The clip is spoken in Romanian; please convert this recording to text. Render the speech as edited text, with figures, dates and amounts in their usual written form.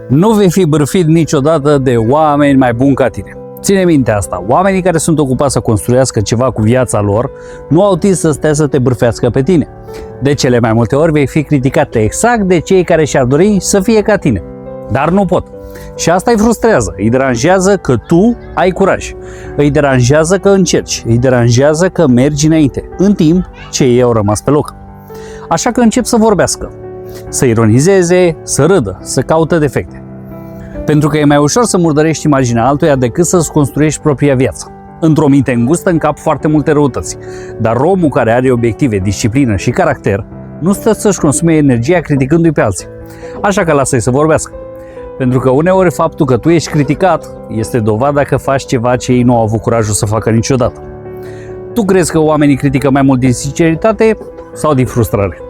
Nu vei fi bârfit niciodată de oameni mai buni ca tine. Ține minte asta, oamenii care sunt ocupați să construiască ceva cu viața lor nu au timp să stea să te bârfească pe tine. De cele mai multe ori vei fi criticat exact de cei care și-ar dori să fie ca tine. Dar nu pot. Și asta îi frustrează, îi deranjează că tu ai curaj, îi deranjează că încerci, îi deranjează că mergi înainte, în timp ce ei au rămas pe loc. Așa că încep să vorbească, să ironizeze, să râdă, să caută defecte. Pentru că e mai ușor să murdărești imaginea altuia decât să-ți construiești propria viață. Într-o minte îngustă încap foarte multe răutăți, dar omul care are obiective, disciplină și caracter nu stă să-și consume energia criticându-i pe alții. Așa că lasă-i să vorbească. Pentru că uneori faptul că tu ești criticat este dovada că faci ceva ce ei nu au avut curajul să facă niciodată. Tu crezi că oamenii critică mai mult din sinceritate sau din frustrare?